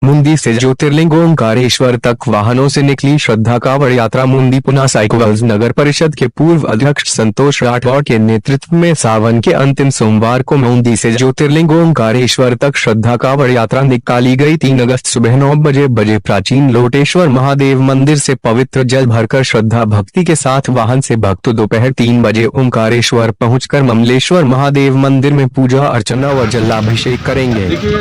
मुंदी से ज्योतिर्लिंग ओंकारेश्वर तक वाहनों से निकली श्रद्धा कांवड़ यात्रा। मुंदी पुना साइकिल्स नगर परिषद के पूर्व अध्यक्ष संतोष राठौड़ के नेतृत्व में सावन के अंतिम सोमवार को मुंदी से ज्योतिर्लिंग ओंकारेश्वर तक श्रद्धा कांवड़ यात्रा निकाली गई। 3 अगस्त सुबह 9 बजे प्राचीन लोटेश्वर महादेव मंदिर से पवित्र जल भरकर श्रद्धा भक्ति के साथ वाहन से भक्त दोपहर 3 बजे ओंकारेश्वर पहुंचकर ममलेश्वर महादेव मंदिर में पूजा अर्चना व जलाभिषेक करेंगे। देखिए,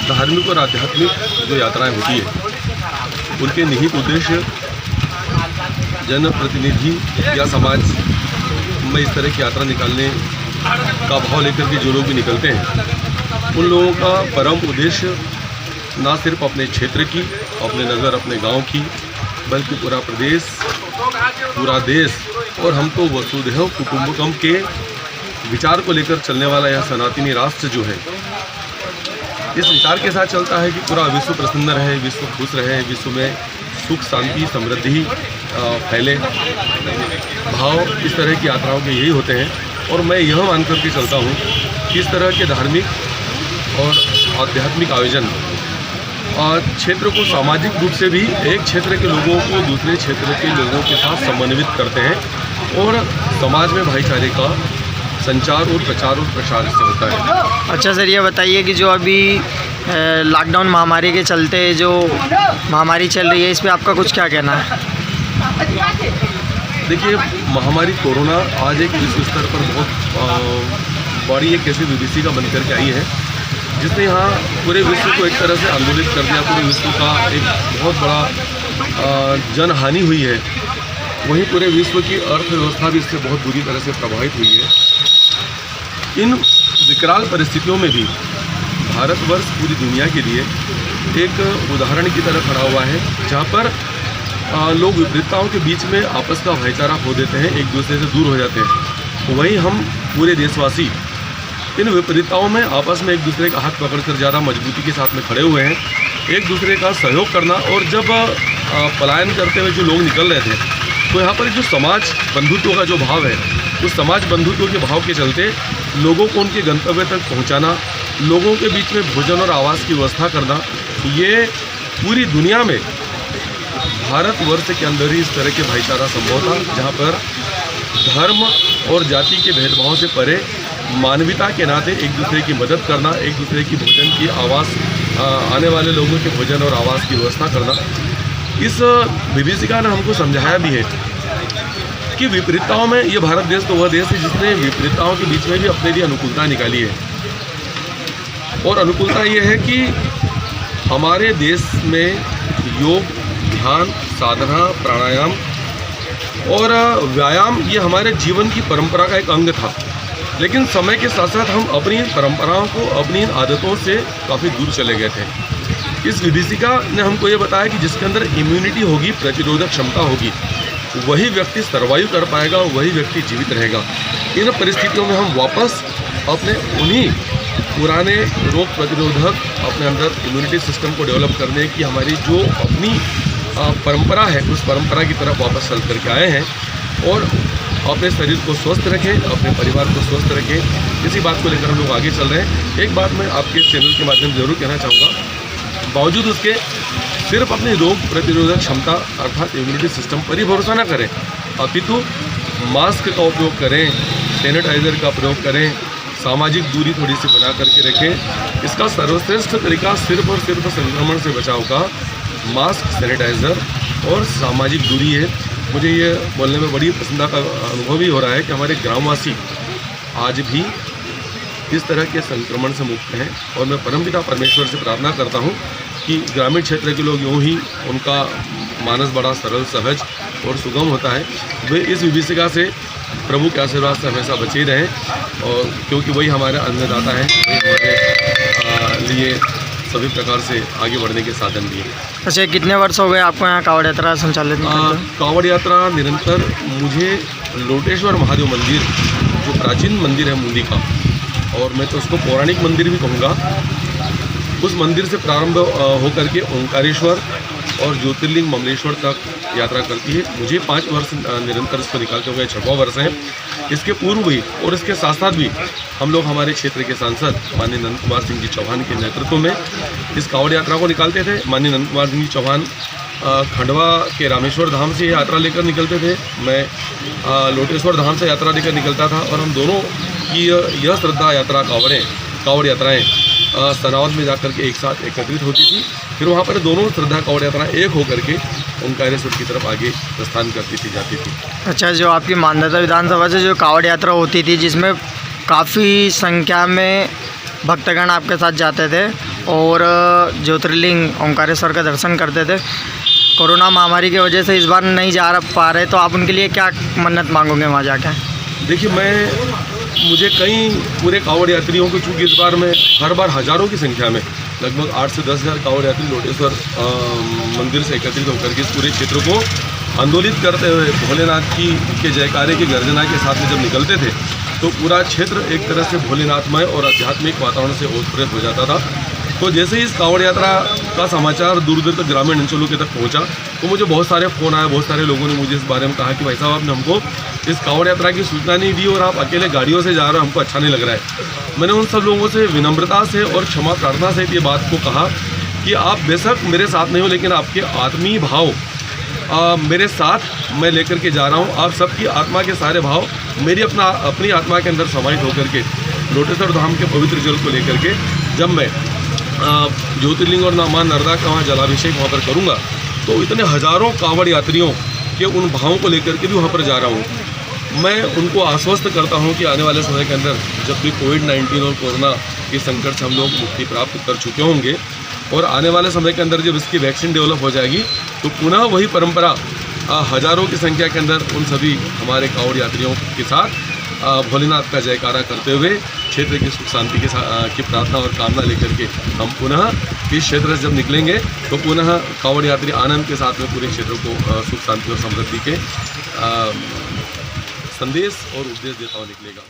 धार्मिक और आध्यात्मिक जो यात्राएं होती है उनके निहित उद्देश्य जनप्रतिनिधि या समाज में इस तरह की यात्रा निकालने का भाव लेकर के जो लोग भी निकलते हैं उन लोगों का परम उद्देश्य ना सिर्फ अपने क्षेत्र की, अपने नगर, अपने गांव की, बल्कि पूरा प्रदेश, पूरा देश और हम तो वसुधैव कुटुंबकम के विचार को लेकर चलने वाला यह सनातनी राष्ट्र जो है इस विचार के साथ चलता है कि पूरा विश्व प्रसन्न रहे, विश्व खुश रहे, विश्व में सुख, शांति, समृद्धि फैले। भाव इस तरह की यात्राओं के यही होते हैं और मैं यह मान करके चलता हूँ कि इस तरह के धार्मिक और आध्यात्मिक आयोजन और क्षेत्र को सामाजिक रूप से भी एक क्षेत्र के लोगों को दूसरे क्षेत्र के लोगों के साथ समन्वित करते हैं और समाज में भाईचारे का संचार और प्रचार और प्रसार से होता है। अच्छा सर, ये बताइए कि जो अभी लॉकडाउन महामारी के चलते जो महामारी चल रही है इस पे आपका कुछ क्या कहना है? देखिए, महामारी कोरोना आज एक विश्व स्तर पर बहुत बड़ी एक ऐसी विभीषिका बन करके आई है जिसने यहाँ पूरे विश्व को एक तरह से आंदोलित कर दिया। पूरे विश्व का एक बहुत बड़ा जनहानि हुई है। वहीं पूरे विश्व की अर्थव्यवस्था भी इससे बहुत बुरी तरह से प्रभावित हुई है। इन विकराल परिस्थितियों में भी भारतवर्ष पूरी दुनिया के लिए एक उदाहरण की तरह खड़ा हुआ है, जहाँ पर लोग विपरीतताओं के बीच में आपस का भाईचारा खो देते हैं, एक दूसरे से दूर हो जाते हैं। वहीं हम पूरे देशवासी इन विपरीतताओं में आपस में एक दूसरे का हाथ पकड़कर ज़्यादा मजबूती के साथ में खड़े हुए हैं। एक दूसरे का सहयोग करना, और जब पलायन करते हुए जो लोग निकल रहे थे तो यहाँ पर जो समाज बंधुत्व का जो भाव है, उस समाज बंधुत्व के भाव के चलते लोगों को उनके गंतव्य तक पहुँचाना, लोगों के बीच में भोजन और आवास की व्यवस्था करना, ये पूरी दुनिया में भारतवर्ष के अंदर ही इस तरह के भाईचारा संभव था, जहाँ पर धर्म और जाति के भेदभाव से परे मानवता के नाते एक दूसरे की मदद करना, एक दूसरे की भोजन की आवास, आने वाले लोगों के भोजन और आवास की व्यवस्था करना। इस विभीषिका ने हमको समझाया भी है कि विपरीतताओं में ये भारत देश तो वह देश है जिसने विपरीतताओं के बीच में भी अपने लिए अनुकूलता निकाली है। और अनुकूलता ये है कि हमारे देश में योग, ध्यान, साधना, प्राणायाम और व्यायाम ये हमारे जीवन की परंपरा का एक अंग था। लेकिन समय के साथ साथ हम अपनी परंपराओं को, अपनी आदतों से काफ़ी दूर चले गए थे। इस विभीषिका ने हमको ये बताया कि जिसके अंदर इम्यूनिटी होगी, प्रतिरोधक क्षमता होगी, वही व्यक्ति सर्वाइव कर पाएगा, वही व्यक्ति जीवित रहेगा। इन परिस्थितियों में हम वापस अपने उन्हीं पुराने रोग प्रतिरोधक अपने अंदर इम्यूनिटी सिस्टम को डेवलप करने की हमारी जो अपनी परंपरा है, उस परंपरा की तरफ वापस चल करके आए हैं। और अपने शरीर को स्वस्थ रखें, अपने परिवार को स्वस्थ रखें, इसी बात को लेकर हम लोग आगे चल रहे हैं। एक बात मैं आपके चैनल के माध्यम से ज़रूर कहना चाहूँगा, बावजूद उसके सिर्फ अपनी रोग प्रतिरोधक क्षमता अर्थात इम्यूनिटी सिस्टम पर ही भरोसा न करें, अपितु मास्क का उपयोग करें, सैनिटाइज़र का प्रयोग करें, सामाजिक दूरी थोड़ी सी बना करके रखें। इसका सर्वश्रेष्ठ तरीका सिर्फ और सिर्फ संक्रमण से बचाव का मास्क, सैनिटाइज़र और सामाजिक दूरी है। मुझे ये बोलने में बड़ी प्रसन्नता का अनुभव भी हो रहा है कि हमारे ग्रामवासी आज भी इस तरह के संक्रमण से मुक्त हैं। और मैं परमपिता परमेश्वर से प्रार्थना करता हूँ कि ग्रामीण क्षेत्र के लोग यूँ ही उनका मानस बड़ा सरल, सहज और सुगम होता है, वे इस विभीषिका से प्रभु के आशीर्वाद से हमेशा बचे रहें, और क्योंकि वही हमारे अन्नदाता हैं, वही हमारे लिए सभी प्रकार से आगे बढ़ने के साधन भी हैं। अच्छा, कितने वर्ष हो गए आपको यहाँ कांवड़ यात्रा संचालित? कांवड़ यात्रा निरंतर मुझे लोटेश्वर महादेव मंदिर जो प्राचीन मंदिर है मुंदी का, और मैं तो उसको पौराणिक मंदिर भी कहूँगा, उस मंदिर से प्रारंभ होकर के ओंकारेश्वर और ज्योतिर्लिंग ममलेश्वर तक यात्रा करती है। मुझे 5 वर्ष निरंतर इसको निकालते हुए 6वां वर्ष है। इसके पूर्व भी और इसके साथ साथ भी हम लोग हमारे क्षेत्र के सांसद माननीय नंद कुमार सिंह जी चौहान के नेतृत्व में इस कांवड़ यात्रा को निकालते थे। माननीय नंद कुमार सिंह जी चौहान खंडवा के रामेश्वर धाम से यात्रा लेकर निकलते थे, मैं लोटेश्वर धाम से यात्रा लेकर निकलता था और हम दोनों की यह श्रद्धा यात्रा कांवड़ यात्राएँ सनावद में जाकर के एक साथ एकत्रित होती थी। फिर वहाँ पर दोनों श्रद्धा कांवड़ यात्राएँ एक होकर के ओंकारेश्वर की तरफ आगे प्रस्थान करती थी जाती थी। अच्छा, जो आपकी मानदाता विधानसभा से जो कांवड़ यात्रा होती थी जिसमें काफ़ी संख्या में भक्तगण आपके साथ जाते थे और ज्योतिर्लिंग ओंकारेश्वर का दर्शन करते थे, कोरोना महामारी की वजह से इस बार नहीं जा पा रहे, तो आप उनके लिए क्या मन्नत मांगोगे वहाँ जाकर? देखिए, मुझे कई पूरे कांवड़ यात्रियों को, चूँकि इस बार में हर बार हज़ारों की संख्या में लगभग 8 से 10 हज़ार कांवड़ यात्री लोटेश्वर मंदिर से एकत्रित होकर के इस पूरे क्षेत्र को आंदोलित करते हुए भोलेनाथ की के जयकारे की गर्जना के साथ में जब निकलते थे तो पूरा क्षेत्र एक तरह से भोलेनाथमय और आध्यात्मिक वातावरण से ओतप्रोत हो जाता था। तो जैसे ही इस कांवड़ यात्रा का समाचार दूर दूर तक ग्रामीण अंचलों के तक पहुंचा तो मुझे बहुत सारे फ़ोन आए, बहुत सारे लोगों ने मुझे इस बारे में कहा कि भाई साहब आपने हमको इस कांवड़ यात्रा की सूचना नहीं दी और आप अकेले गाड़ियों से जा रहे हो, हमको अच्छा नहीं लग रहा है। मैंने उन सब लोगों से विनम्रता से और क्षमा प्रार्थना से ये बात को कहा कि आप बेशक मेरे साथ नहीं हो, लेकिन आपके आत्मीय भाव मेरे साथ मैं लेकर के जा रहा हूँ। आप सबकी आत्मा के सारे भाव मेरी अपनी आत्मा के अंदर समाहित होकर के लोटेश्वर धाम के पवित्र जल को लेकर के जब मैं ज्योतिर्लिंग और मां नर्मदा का वहाँ जलाभिषेक वहाँ पर करूँगा तो इतने हज़ारों कांवड़ यात्रियों के उन भावों को लेकर के भी वहाँ पर जा रहा हूँ। मैं उनको आश्वस्त करता हूँ कि आने वाले समय के अंदर जब भी कोविड-19 और कोरोना के संकट से हम लोग मुक्ति प्राप्त कर चुके होंगे और आने वाले समय के अंदर जब इसकी वैक्सीन डेवलप हो जाएगी तो पुनः वही परंपरा हज़ारों की संख्या के अंदर उन सभी हमारे कांवड़ यात्रियों के साथ भोलेनाथ का जयकारा करते हुए क्षेत्र की सुख शांति की प्रार्थना और कामना लेकर के हम पुनः इस क्षेत्र से जब निकलेंगे तो पुनः कांवड़ यात्री आनंद के साथ में पूरे क्षेत्र को सुख शांति और समृद्धि के संदेश और उपदेश देता हुआ निकलेगा।